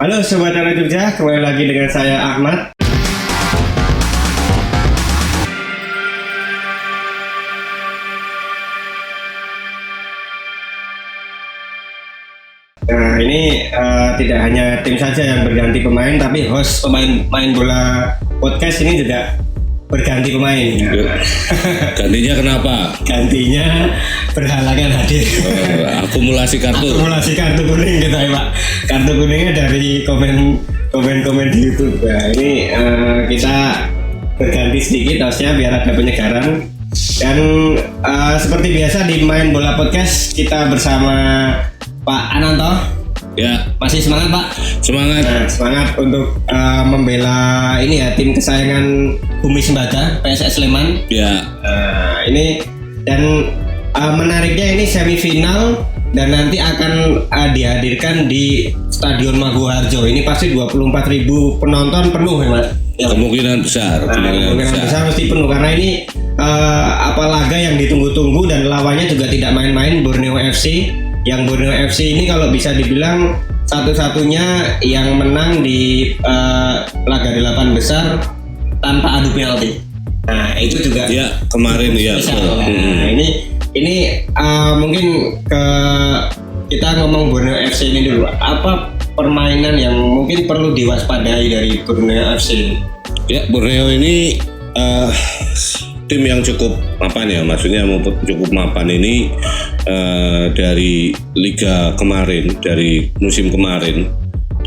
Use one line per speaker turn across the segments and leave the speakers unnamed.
Halo Sobat Anak Jogja, kembali lagi dengan saya Ahmad. Nah ini tidak hanya tim saja yang berganti pemain, tapi host pemain bola podcast ini juga berganti pemain.
Gantinya kenapa?
Gantinya berhalangan hadir.
Akumulasi kartu
kuning gitu ya Pak. Kartu kuningnya dari komen di YouTube. Nah ini kita berganti sedikit hostnya biar ada penyegaran. Dan seperti biasa di Main Bola Podcast kita bersama Pak Ananto.
Ya,
masih semangat Pak?
Semangat.
Nah, semangat untuk membela ini ya tim kesayangan Bumi Sembada PSS Sleman.
Ya.
Ini dan menariknya ini semifinal dan nanti akan dihadirkan di Stadion Maguwarjo. Ini pasti 24.000 penonton penuh ya Mas.
Kemungkinan besar.
Kemungkinan besar mesti penuh karena ini laga yang ditunggu-tunggu dan lawannya juga tidak main-main, Borneo FC. Yang Borneo FC ini kalau bisa dibilang satu-satunya yang menang di laga 8 besar tanpa adu penalti. Nah itu juga.
Ya kemarin ya.
Nah, ini mungkin kita ngomong Borneo FC ini dulu. Apa permainan yang mungkin perlu diwaspadai dari Borneo FC?
Ya Borneo ini tim yang cukup mapan ya, maksudnya cukup mapan ini dari liga kemarin, dari musim kemarin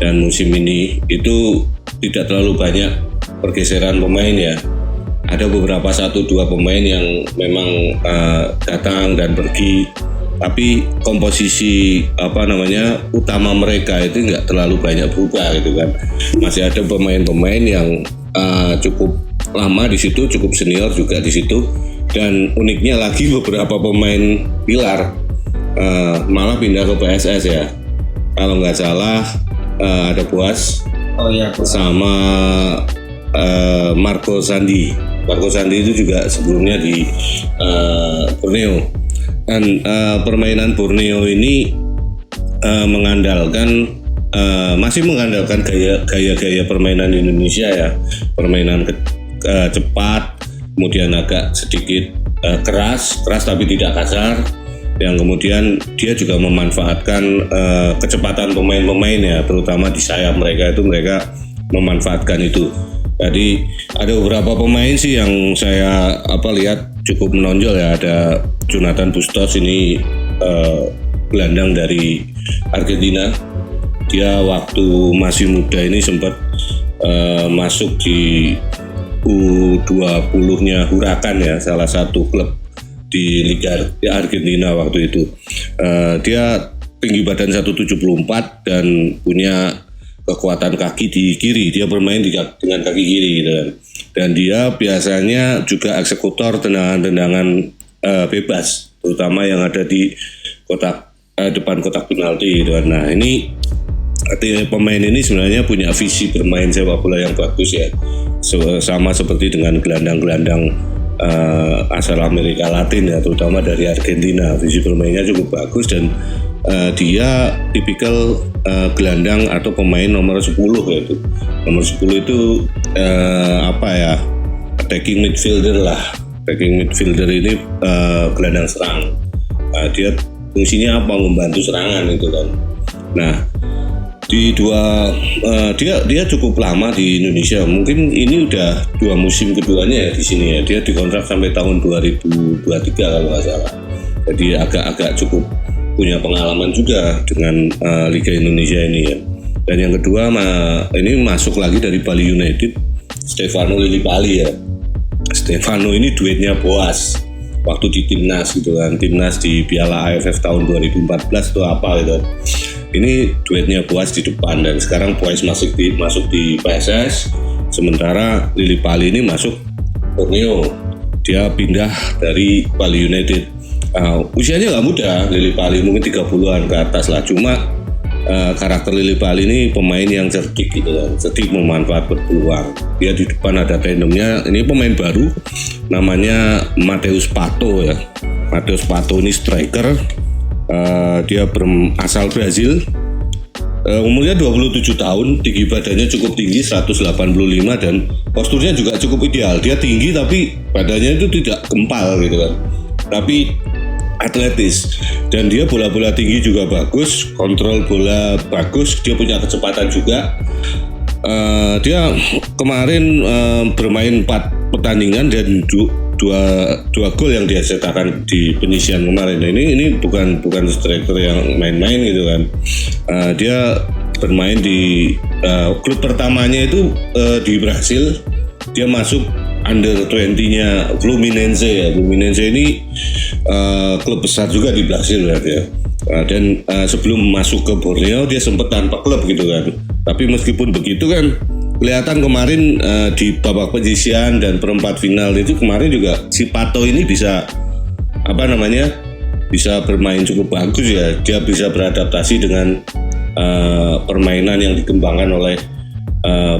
dan musim ini itu tidak terlalu banyak pergeseran pemain ya. Ada beberapa 1-2 pemain yang memang datang dan pergi, tapi komposisi utama mereka itu nggak terlalu banyak berubah gitu kan. Masih ada pemain-pemain yang cukup lama di situ, cukup senior juga di situ, dan uniknya lagi beberapa pemain pilar malah pindah ke PSS ya. Kalau nggak salah ada Boas, sama Marco Sandi. Marco Sandi itu juga sebelumnya di Borneo. Dan permainan Borneo ini masih mengandalkan gaya permainan Indonesia ya, permainan cepat, kemudian agak sedikit keras tapi tidak kasar, yang kemudian dia juga memanfaatkan kecepatan pemain-pemain ya, terutama di sayap mereka memanfaatkan itu. Jadi ada beberapa pemain sih yang saya lihat cukup menonjol ya. Ada Jonathan Bustos, ini gelandang dari Argentina. Dia waktu masih muda ini sempat masuk di U20-nya Huracan ya, salah satu klub di Liga Argentina waktu itu. Dia tinggi badan 174 dan punya kekuatan kaki di kiri. Dia bermain dengan kaki kiri gitu kan. Dan dia biasanya juga eksekutor tendangan-tendangan bebas, terutama yang ada di depan kotak penalti gitu kan. Nah ini pemain ini sebenarnya punya visi bermain sepak bola yang bagus ya, sama seperti dengan gelandang-gelandang asal Amerika Latin ya, terutama dari Argentina. Visi bermainnya cukup bagus dan dia tipikal gelandang atau pemain nomor 10 yaitu. Nomor 10 itu attacking midfielder lah. Attacking midfielder ini gelandang serang. Dia fungsinya membantu serangan itu kan. Nah, dia cukup lama di Indonesia. Mungkin ini udah 2 musim keduanya ya di sini ya. Dia dikontrak sampai tahun 2023 kalau nggak salah. Jadi agak cukup punya pengalaman juga dengan Liga Indonesia ini ya. Dan yang kedua ini masuk lagi dari Bali United, Stefano Lillipali ya. Stefano ini duetnya Boas waktu di timnas gitu kan. Timnas di Piala AFF tahun 2014 itu apa gitu. Ini duetnya Boas di depan, dan sekarang Boas masuk di PSS, sementara Lillipali ini masuk Borneo. Dia pindah dari Bali United. Usianya nggak muda, Lillipali mungkin 30-an ke atas lah. Cuma karakter Lillipali ini pemain yang cerdik gitu kan, cerdik memanfaatkan peluang. Dia di depan ada tandemnya. Ini pemain baru, namanya Matheus Pato ya. Matheus Pato ini striker. Dia berasal Brazil. Umurnya 27 tahun, tinggi badannya cukup tinggi 185 dan posturnya juga cukup ideal. Dia tinggi tapi badannya itu tidak gempal gitu kan. Tapi atletis dan dia bola-bola tinggi juga bagus, kontrol bola bagus, dia punya kecepatan juga. Dia kemarin bermain 4 pertandingan dan dua gol yang dia cetakkan di penyisian kemarin. Nah, ini bukan striker yang main-main gitu kan. Dia bermain di klub pertamanya itu di Brasil. Dia masuk under 20-nya Fluminense ya. Fluminense ini klub besar juga di Brasil ya dia. Dan sebelum masuk ke Borneo dia sempat tanpa klub gitu kan. Tapi meskipun begitu kan kelihatan kemarin di babak penyisian dan perempat final itu kemarin juga si Pato ini bisa bisa bermain cukup bagus ya. Dia bisa beradaptasi dengan permainan yang dikembangkan oleh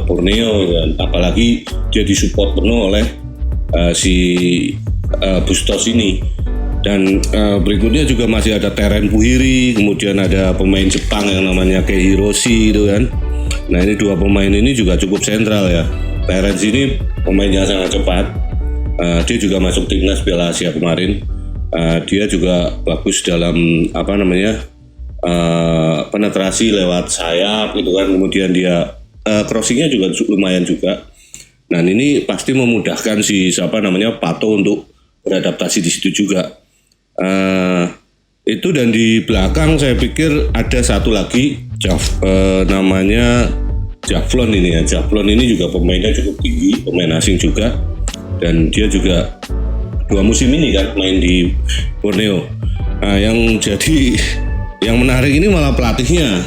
Borneo ya. Apalagi dia disupport penuh oleh si Bustos ini. Dan berikutnya juga masih ada Teren Puhiri, kemudian ada pemain Jepang yang namanya Kei Hiroshi itu kan. Nah ini 2 pemain ini juga cukup sentral ya. Terence ini pemainnya sangat cepat. Dia juga masuk timnas Piala Asia kemarin. Dia juga bagus dalam penetrasi lewat sayap gitu kan. Kemudian dia crossingnya juga lumayan juga. Nah ini pasti memudahkan si Pato untuk beradaptasi di situ juga. Itu dan di belakang saya pikir ada satu lagi namanya Javlon ini ya. Javlon ini juga pemainnya cukup tinggi, pemain asing juga, dan dia juga 2 musim ini kan main di Borneo. Nah, yang menarik ini malah pelatihnya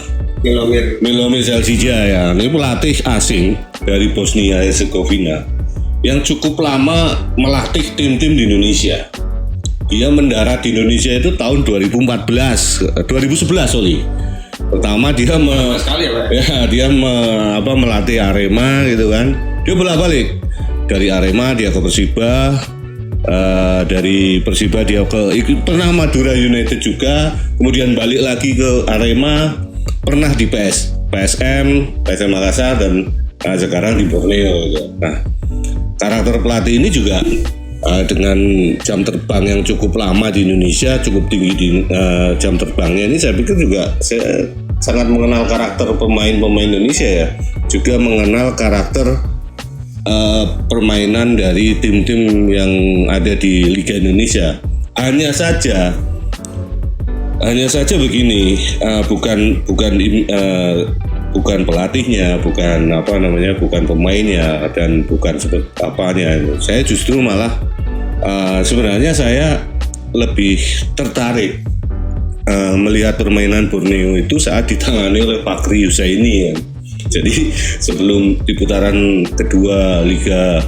Milomir Zelcija ya. Ini pelatih asing dari Bosnia Herzegovina yang cukup lama melatih tim-tim di Indonesia. Dia mendarat di Indonesia itu tahun 2011 sorry. Pertama dia melatih Arema gitu kan. Dia bolak-balik dari Arema dia ke Persiba, dari Persiba dia pernah Madura United juga, kemudian balik lagi ke Arema, pernah di PSM Makassar dan sekarang di Borneo gitu. Nah, karakter pelatih ini juga dengan jam terbang yang cukup lama di Indonesia, cukup tinggi di jam terbangnya ini, saya pikir juga saya sangat mengenal karakter pemain-pemain Indonesia ya, juga mengenal karakter permainan dari tim-tim yang ada di Liga Indonesia. Hanya saja begini, bukan pelatihnya, bukan pemainnya, dan bukan seperti apanya. Saya justru malah sebenarnya saya lebih tertarik melihat permainan Borneo itu saat ditangani oleh Fakri Husaini ya. Jadi sebelum di putaran kedua Liga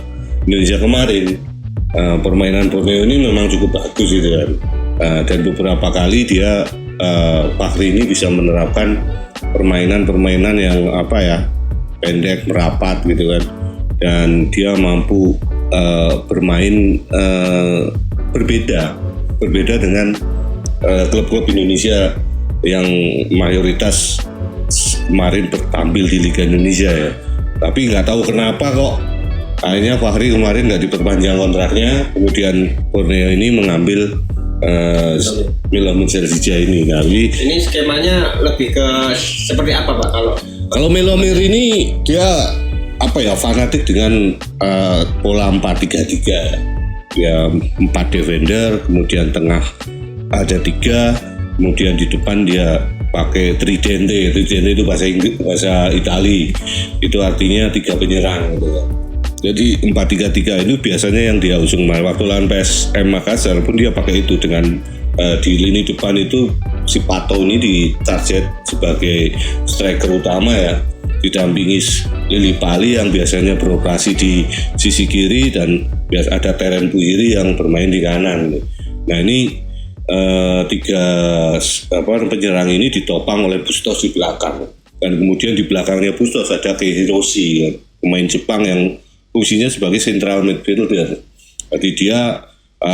Indonesia kemarin, permainan Borneo ini memang cukup bagus gitu kan. Dan beberapa kali dia Fakri ini bisa menerapkan permainan yang pendek, merapat gitu kan, dan dia mampu bermain berbeda dengan klub-klub Indonesia yang mayoritas kemarin bertampil di Liga Indonesia ya. Tapi nggak tahu kenapa kok akhirnya Fahri kemarin nggak diperpanjang kontraknya, kemudian Borneo ini mengambil Milomir Zelcija ini. Nah,
ini skemanya lebih ke seperti apa Pak?
Kalau Milomir ini dia fanatik dengan pola 4-3-3 ya, 4 defender, kemudian tengah ada 3, kemudian di depan dia pakai tridente itu bahasa Itali, itu artinya 3 penyerang gitu. Jadi 4-3-3 itu biasanya yang dia usung waktu lawan PSM Makassar pun dia pakai itu, dengan di lini depan itu si Pato ini ditarget sebagai striker utama ya, didampingi Lili Pali yang biasanya beroperasi di sisi kiri, dan biasa ada Teren Puhiri yang bermain di kanan. Nah ini 3 penyerang ini ditopang oleh Bustos di belakang, dan kemudian di belakangnya Bustos ada Kei Hiroshi ya, pemain Jepang yang fungsinya sebagai central midfielder. Jadi dia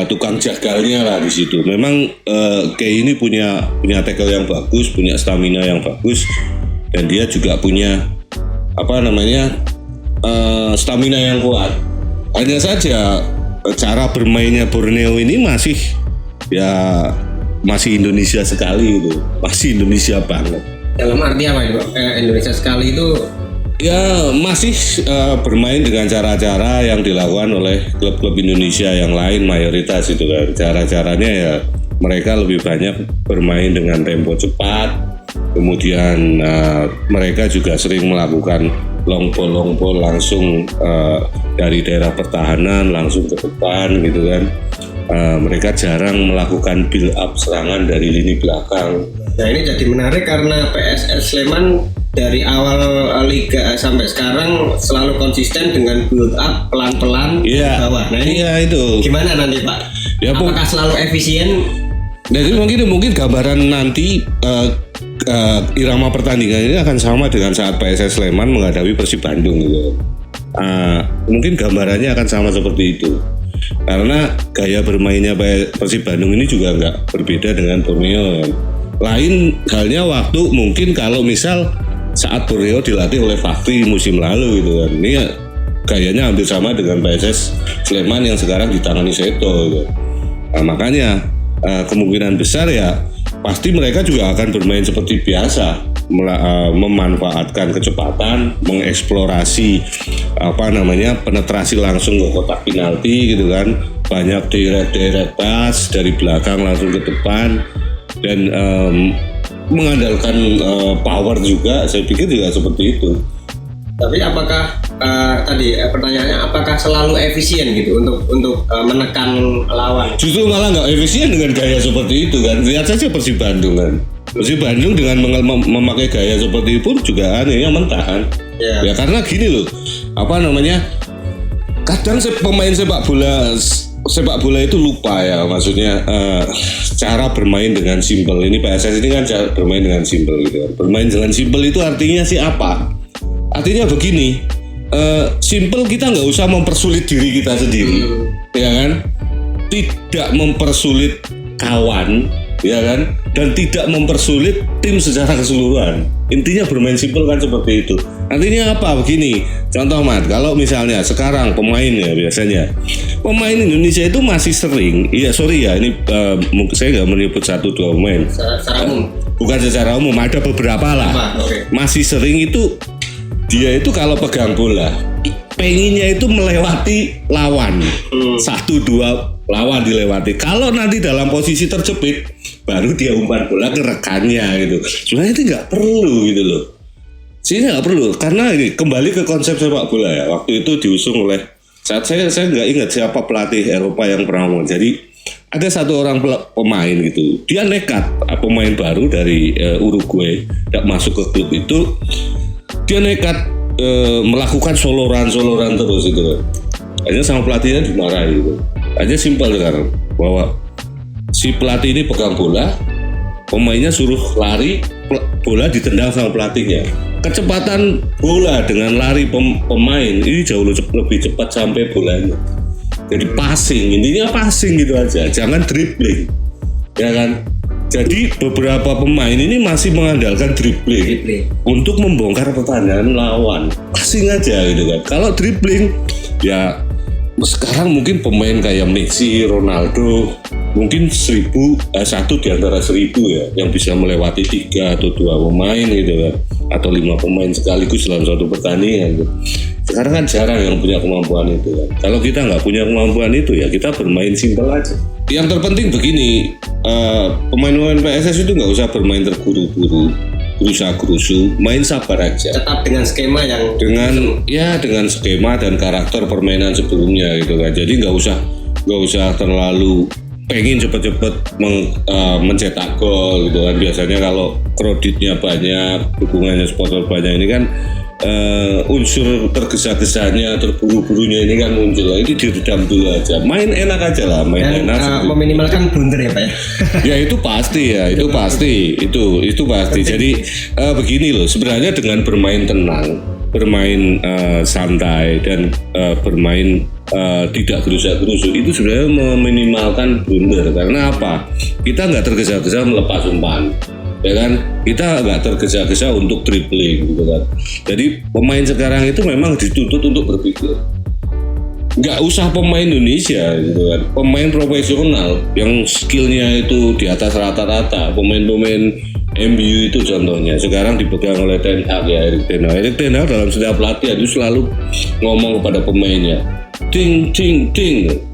tukang jagalnya lah di situ. Memang Kei ini punya tackle yang bagus, punya stamina yang bagus. dan dia juga punya stamina yang kuat. Hanya saja cara bermainnya Borneo ini masih Indonesia sekali itu, masih Indonesia banget.
Dalam arti apa itu? Indonesia sekali itu
Ya masih bermain dengan cara-cara yang dilakukan oleh klub-klub Indonesia yang lain mayoritas itu kan. Cara-caranya ya mereka lebih banyak bermain dengan tempo cepat. Kemudian mereka juga sering melakukan long ball langsung dari daerah pertahanan langsung ke depan gitu kan. Mereka jarang melakukan build up serangan dari lini belakang.
Nah ini jadi menarik karena PSS Sleman dari awal liga sampai sekarang selalu konsisten dengan build up pelan-pelan ke bawah. Nah ini
itu
gimana nanti Pak?
Ya,
apakah selalu efisien?
Jadi mungkin gambaran nanti irama pertandingan ini akan sama dengan saat PSS Sleman menghadapi Persib Bandung gitu. Mungkin gambarannya akan sama seperti itu. Karena gaya bermainnya Persib Bandung ini juga nggak berbeda dengan Borneo. Lain halnya waktu mungkin kalau misal saat Borneo dilatih oleh Fakri musim lalu gitu kan. Ini gayanya hampir sama dengan PSS Sleman yang sekarang ditangani Seto gitu. Makanya kemungkinan besar ya pasti mereka juga akan bermain seperti biasa, memanfaatkan kecepatan, mengeksplorasi penetrasi langsung ke kotak penalti gitu kan, banyak direct pass dari belakang langsung ke depan dan mengandalkan power juga, saya pikir juga seperti itu.
Tapi apakah pertanyaannya apakah selalu efisien gitu untuk menekan lawan?
Justru malah nggak efisien dengan gaya seperti itu kan. Lihat saja Persib Bandung kan. Persib Bandung dengan memakai gaya seperti itu pun juga anehnya mentah kan. Ya karena gini loh, kadang pemain sepak bola itu lupa ya, maksudnya cara bermain dengan simpel. Ini PSS ini kan cara bermain dengan simpel gitu. Bermain dengan simpel itu artinya sih apa? Artinya begini, simpel kita nggak usah mempersulit diri kita sendiri, ya kan? Tidak mempersulit kawan, ya kan? Dan tidak mempersulit tim secara keseluruhan. Intinya bermain simpel kan seperti itu. Artinya apa? Begini, contoh Mat, kalau misalnya sekarang pemain ya biasanya pemain Indonesia itu masih sering, ini saya nggak menyebut 1-2 pemain.
Secara umum.
Bukan secara umum, ada beberapa lah. Masih sering itu dia itu kalau pegang bola pengennya itu melewati lawan, 1-2 lawan dilewati. Kalau nanti dalam posisi terjepit baru dia umpan bola ke rekannya gitu. Sebenarnya itu nggak perlu gitu loh. Sini nggak perlu karena ini kembali ke konsep sepak bola ya. Waktu itu diusung oleh saat saya nggak ingat siapa pelatih Eropa yang pernah ngomong. Jadi ada satu orang pemain gitu, dia nekat, pemain baru dari Uruguay tidak masuk ke klub itu. Dia nekat melakukan soloran terus itu kan. Akhirnya sama pelatihnya dimarahi gitu. Aja simpel sekarang bahwa si pelatih ini pegang bola, pemainnya suruh lari, bola ditendang sama pelatihnya. Kecepatan bola dengan lari pemain ini jauh lebih cepat sampai bolanya. Jadi passing, intinya passing gitu aja, jangan dribbling, ya kan? Jadi beberapa pemain ini masih mengandalkan dribbling untuk membongkar pertahanan lawan. Passing aja gitu kan. Kalau dribbling ya sekarang mungkin pemain kayak Messi, Ronaldo mungkin 1 di antara 1000 ya yang bisa melewati 3 atau 2 pemain gitu kan, atau 5 pemain sekaligus dalam suatu pertandingan gitu. Sekarang kan jarang yang punya kemampuan itu kan. Kalau kita nggak punya kemampuan itu ya kita bermain simpel aja. Yang terpenting begini, pemain-pemain PSS itu nggak usah bermain terburu-buru, gerusa-gerusu, main sabar aja.
Tetap dengan skema yang
dengan skema dan karakter permainan sebelumnya gitu kan. Jadi nggak usah terlalu pengen cepet-cepet mencetak gol gitu kan. Biasanya kalau kreditnya banyak, dukungannya supporter banyak ini kan unsur tergesa-gesanya, terburu-burunya ini kan muncul. Ini diredam dulu aja, main enak aja lah, enak.
Meminimalkan blunder ya Pak ya.
Ya itu pasti ya, itu pasti. Jadi begini loh, sebenarnya dengan bermain tenang, bermain santai dan bermain tidak gerusa-gerusu itu sebenarnya meminimalkan blunder. Karena apa? Kita nggak tergesa-gesa melepas umpan. ya kan, kita nggak tergesa-gesa untuk dribbling gitu kan. Jadi pemain sekarang itu memang dituntut untuk berpikir. Nggak usah pemain Indonesia gitu kan, pemain profesional yang skillnya itu di atas rata-rata, pemain-pemain MU itu contohnya sekarang dipegang oleh Ten Hag ya, Erik Ten Hag dalam setiap latihan itu selalu ngomong kepada pemainnya, ting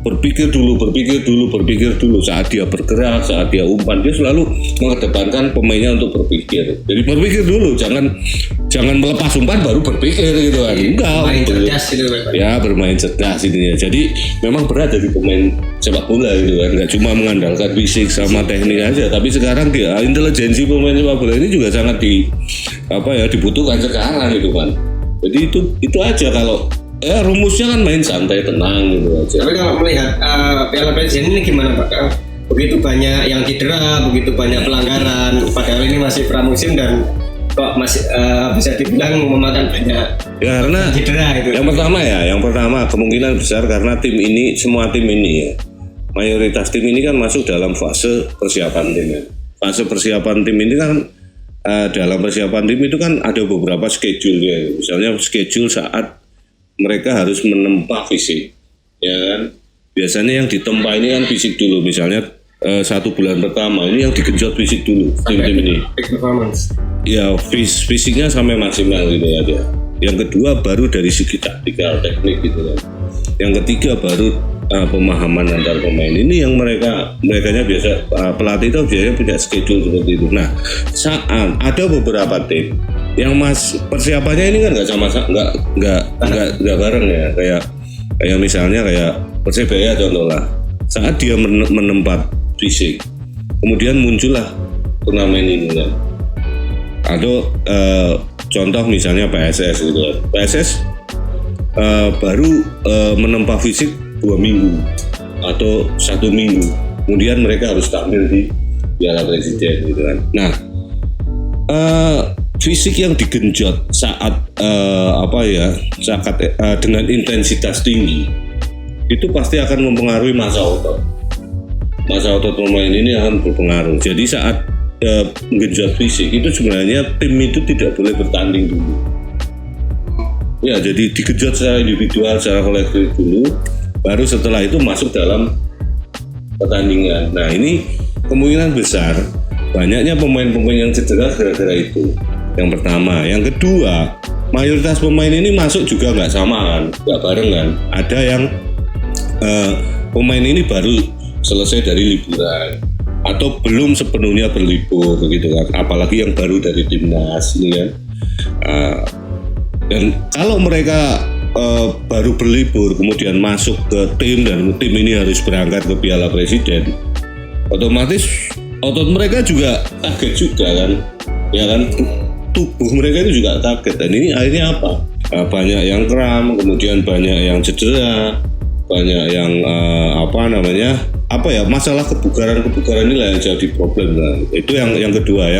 berpikir dulu saat dia bergerak, saat dia umpan, dia selalu mengedepankan pemainnya untuk berpikir. Jadi berpikir dulu, jangan melepas umpan baru berpikir gitu kan. Enggak,
bermain cerdas gitu kan.
Ya, bermain cerdas ini ya. Jadi memang berat dari pemain sepak bola gitu kan, nggak cuma mengandalkan fisik sama teknik aja, tapi sekarang dia intelijensi pemain sepak bola ini juga sangat dibutuhkan sekarang gitu kan. Jadi itu aja. Kalau rumusnya kan main santai tenang gitu aja.
Tapi kalau melihat Piala Presiden ini gimana Pak? Begitu banyak yang cedera, begitu banyak pelanggaran, padahal ini masih pramusim dan kok masih bisa dibilang memakan banyak
ya, karena
cedera itu.
Yang pertama kemungkinan besar karena semua tim ini ya, mayoritas tim ini kan masuk dalam fase persiapan tim ya. Fase persiapan tim ini kan dalam persiapan tim itu kan ada beberapa schedule ya. Misalnya schedule saat mereka harus menempa fisik, ya kan. Biasanya yang ditempa ini kan fisik dulu, misalnya 1 bulan pertama ini yang digenjot fisik dulu tim-tim ini.
Peak performance.
Ya fisiknya sampai maksimal gitu ya dia. Yang kedua baru dari segi taktikal teknik gitu kan. Yang ketiga baru pemahaman antar pemain. Ini yang merekanya biasa pelatih itu biasanya punya schedule seperti itu. Nah, saat ada beberapa tim yang persiapannya ini kan nggak bareng ya, kayak misalnya kayak Persebaya contohnya, saat dia menempat fisik, kemudian muncullah turnamen ini kan. Atau contoh misalnya PSS gitu kan. PSS baru menempa fisik 2 minggu atau 1 minggu, kemudian mereka harus tampil di Piala Presiden gitu kan. Nah, fisik yang digenjot saat dengan intensitas tinggi itu pasti akan mempengaruhi massa otot pemain ini akan berpengaruh. Jadi saat genjot fisik itu sebenarnya tim itu tidak boleh bertanding dulu ya, jadi digenjot secara individual, secara kolektif dulu, baru setelah itu masuk dalam pertandingan. Nah, ini kemungkinan besar banyaknya pemain-pemain yang cedera gara-gara itu. Yang pertama, yang kedua, mayoritas pemain ini masuk juga nggak sama kan, nggak bareng kan. Ada yang pemain ini baru selesai dari liburan atau belum sepenuhnya berlibur begitu kan. Apalagi yang baru dari timnas ini kan. Dan kalau mereka baru berlibur kemudian masuk ke tim dan tim ini harus berangkat ke Piala Presiden, otomatis otot mereka juga kaget juga kan, ya kan. Tubuh mereka itu juga kaget, dan ini akhirnya apa? Banyak yang kram, kemudian banyak yang cedera, banyak yang masalah kebugaran inilah yang jadi problem lah. Itu yang kedua.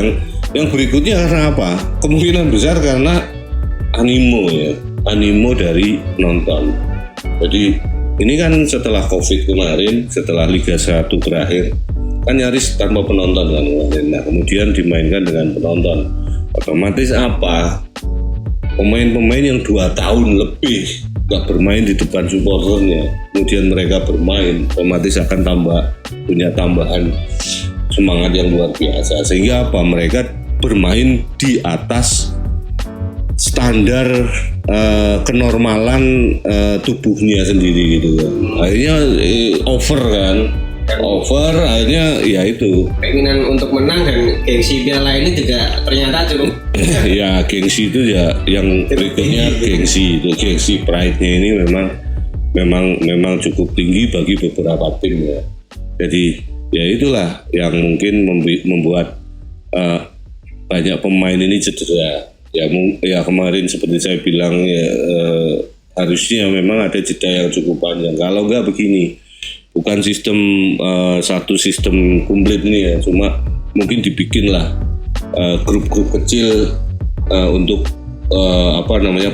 Yang berikutnya karena apa? Kemungkinan besar karena animo dari nonton. Jadi ini kan setelah COVID kemarin, setelah Liga 1 berakhir, kan nyaris tanpa penonton kan kemarin. Nah, kemudian dimainkan dengan penonton. Otomatis apa? Pemain-pemain yang 2 tahun lebih gak bermain di depan supporternya, kemudian mereka bermain, otomatis akan punya tambahan semangat yang luar biasa. Sehingga apa? Mereka bermain di atas standar kenormalan tubuhnya sendiri gitu kan. Akhirnya over akhirnya ya itu
keinginan untuk menang dan gengsi piala ini juga ternyata cukup
ya, gengsi itu ya yang berikutnya, gengsi pride-nya ini memang cukup tinggi bagi beberapa tim ya. Jadi ya itulah yang mungkin membuat banyak pemain ini cedera ya kemarin seperti saya bilang ya, harusnya memang ada jeda yang cukup panjang. Kalau enggak begini, bukan satu sistem komplit nih ya, cuma mungkin dibikinlah grup-grup kecil untuk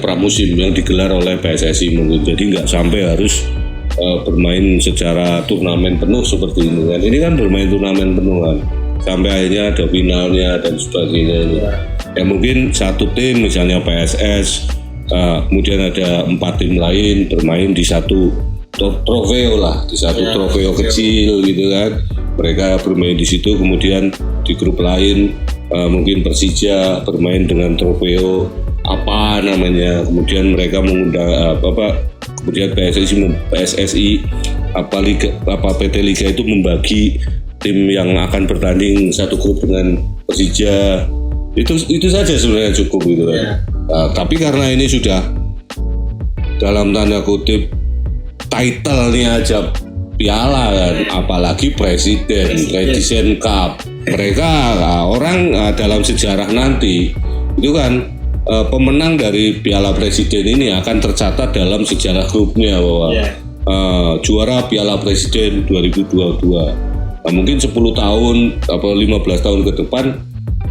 pramusim yang digelar oleh PSSI mungkin. Jadi nggak sampai harus bermain secara turnamen penuh seperti ini kan. Ini kan bermain turnamen penuh kan. sampai akhirnya ada finalnya dan sebagainya. Ya mungkin satu tim misalnya PSS, kemudian ada 4 tim lain bermain di satu trofeo lah, di satu trofeo kecil gitu kan. Mereka bermain di situ, kemudian di grup lain mungkin Persija bermain dengan trofeo apa namanya, kemudian mereka mengundang kemudian PSSI PT Liga itu membagi tim yang akan bertanding satu grup dengan Persija. Itu saja sebenarnya cukup gitu kan. Tapi karena ini sudah dalam tanda kutip title-nya aja piala kan, apalagi Presiden Cup. Mereka orang dalam sejarah nanti itu kan pemenang dari Piala Presiden ini akan tercatat dalam sejarah grupnya bahwa juara Piala Presiden 2022. Mungkin 10 tahun atau 15 tahun ke depan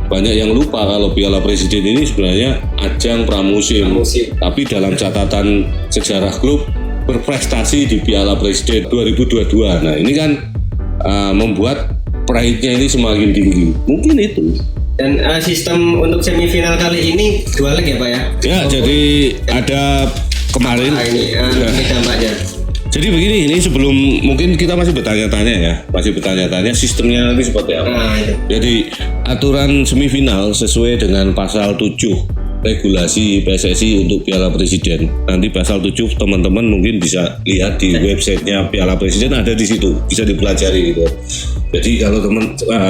banyak yang lupa kalau Piala Presiden ini sebenarnya ajang pramusim. Tapi dalam catatan sejarah klub berprestasi di Piala Presiden 2022. Nah ini kan membuat pride-nya ini semakin tinggi. Mungkin itu.
Dan sistem untuk semifinal kali ini 2 leg ya Pak ya?
Ya, jadi ada kemarin
ini dampaknya.
Jadi begini, ini sebelum mungkin kita masih bertanya-tanya sistemnya nanti seperti apa. Jadi aturan semifinal sesuai dengan pasal 7 regulasi PSSI untuk Piala Presiden. Nanti pasal 7 teman-teman mungkin bisa lihat di websitenya Piala Presiden, ada di situ, bisa dipelajari gitu. Jadi kalau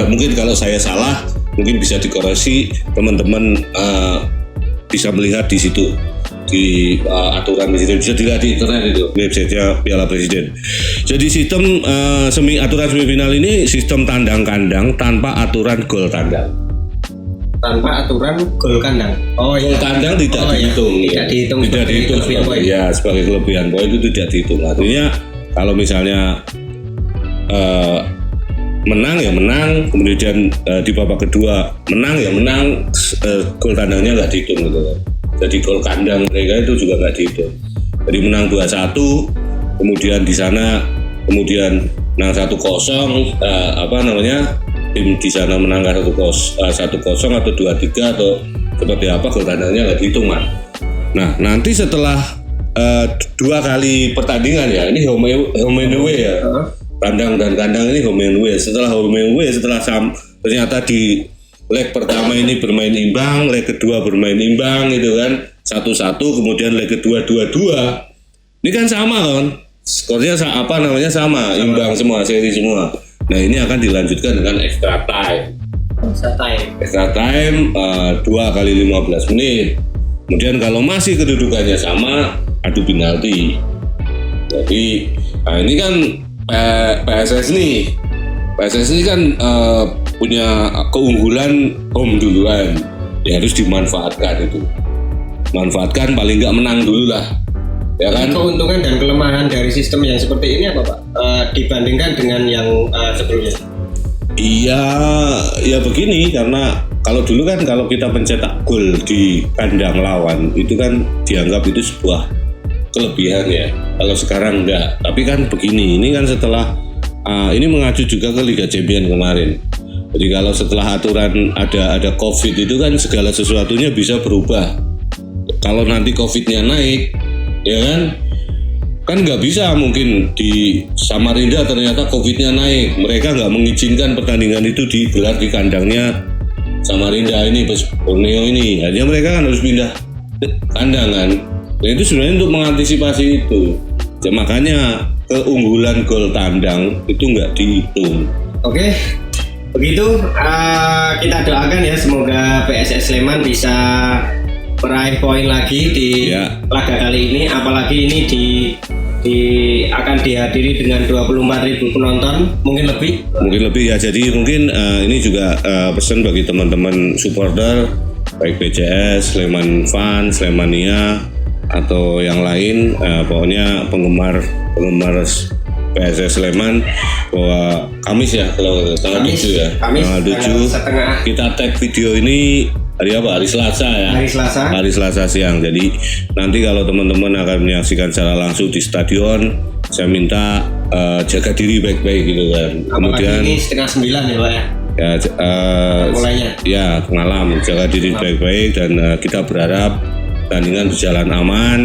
mungkin kalau saya salah, mungkin bisa dikoreksi, teman-teman bisa melihat di situ. Di aturan presiden, bisa dilihat di internet itu websitenya Piala Presiden. Jadi sistem aturan semifinal ini sistem tandang kandang tanpa aturan gol tandang.
Tanpa aturan gol kandang.
Gol kandang tidak dihitung. Tidak dihitung. Ya, sebagai kelebihan poin itu tidak dihitung. Artinya kalau misalnya menang ya menang, kemudian di babak kedua menang ya menang, gol tandangnya nggak dihitung gitu. Jadi gol kandang mereka itu juga nggak dihitung. Jadi menang 2-1, kemudian di sana kemudian menang 1-0, tim di sana menang 1-0 atau 2-3 atau seperti apa, gol tandangnya nggak dihitung kan. Nah nanti setelah 2 kali pertandingan ya, ini home and away ya, tandang dan kandang ini home and away. Setelah home and away, ternyata di leg pertama ini bermain imbang, leg kedua bermain imbang gitu kan, 1-1, kemudian leg kedua 2-2. Ini kan sama kan, skornya sama, imbang semua, seri semua. Nah ini akan dilanjutkan dengan extra time. Extra time 2 kali 15 menit. Kemudian kalau masih kedudukannya sama, adu penalti. Jadi ini kan PSS ini kan punya keunggulan home duluan, ya harus dimanfaatkan itu. Manfaatkan, paling nggak menang dulu lah, ya kan.
Keuntungan dan kelemahan dari sistem yang seperti ini apa Pak? Dibandingkan dengan yang sebelumnya?
Iya, ya begini, karena kalau dulu kan kalau kita pencetak gol di kandang lawan itu kan dianggap itu sebuah kelebihan ya. Kalau sekarang enggak. Tapi kan begini, ini kan setelah ini mengacu juga ke Liga Champions kemarin. Jadi kalau setelah aturan ada COVID itu kan segala sesuatunya bisa berubah. Kalau nanti COVID-nya naik, ya kan nggak bisa mungkin di Samarinda ternyata COVID-nya naik. Mereka nggak mengizinkan pertandingan itu digelar di kandangnya Samarinda ini, Borneo ini. Akhirnya mereka kan harus pindah kandang kan. Dan itu sebenarnya untuk mengantisipasi itu. Ya, makanya keunggulan gol tandang itu nggak dihitung.
Oke. Begitu kita doakan ya, semoga PSS Sleman bisa meraih poin lagi di laga kali ini, apalagi ini akan dihadiri dengan 24.000 penonton, mungkin lebih
ya. Jadi mungkin ini juga pesan bagi teman-teman supporter baik PCS, Sleman Fans, Slemania atau yang lain, pokoknya penggemar PSS Sleman, bahwa Kamis ya, kalau tanggal 7 ya, tanggal 7 kita tag video ini hari apa? Hari Selasa ya. Hari Selasa siang. Jadi nanti kalau teman-teman akan menyaksikan secara langsung di stadion, saya minta jaga diri baik-baik gitu kan.
Kemudian ini setengah 9 ya Pak ya.
Ya,
mulainya.
Ya, ngalam, jaga diri baik-baik dan kita berharap pertandingan berjalan aman.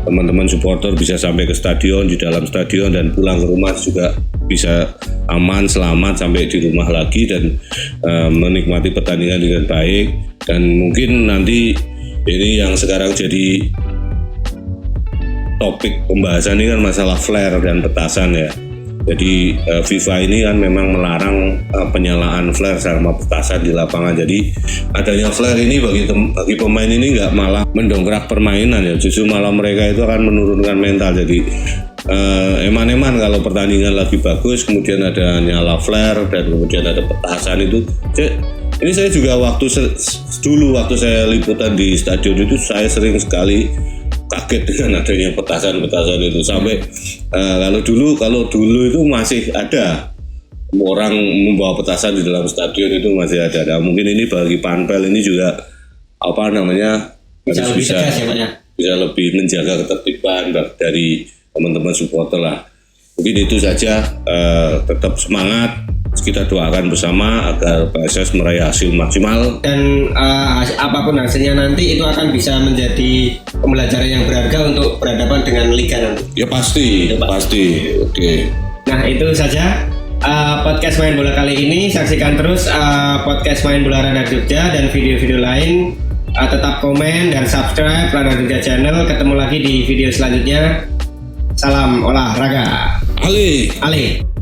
Teman-teman supporter bisa sampai ke stadion, di dalam stadion dan pulang ke rumah juga bisa aman, selamat sampai di rumah lagi dan menikmati pertandingan dengan baik. Dan mungkin nanti ini yang sekarang jadi topik pembahasan ini kan masalah flare dan petasan ya. Jadi FIFA ini kan memang melarang penyalaan flare sama petasan di lapangan. Jadi adanya flare ini bagi pemain ini nggak malah mendongkrak permainan ya, justru malah mereka itu akan menurunkan mental. Jadi eman-eman kalau pertandingan lagi bagus, kemudian ada nyala flare dan kemudian ada petasan itu. Ini saya juga waktu saya liputan di stadion itu saya sering sekali kaget dengan adanya petasan-petasan itu sampai kalau dulu itu masih ada orang membawa petasan di dalam stadion itu masih ada. Nah, mungkin ini bagi Panpel ini juga bisa lebih menjaga ketertiban dari teman-teman supporter lah. Mungkin itu saja, tetap semangat. Kita doakan bersama agar PSS meraih hasil maksimal
dan apapun hasilnya nanti itu akan bisa menjadi pembelajaran yang berharga untuk berhadapan dengan liga nanti.
Ya pasti. Oke.
Nah itu saja podcast Main Bola kali ini. Saksikan terus podcast Main Bola Radar Jogja dan video-video lain. Tetap komen dan subscribe Radar Jogja Channel. Ketemu lagi di video selanjutnya. Salam olahraga.
Ale.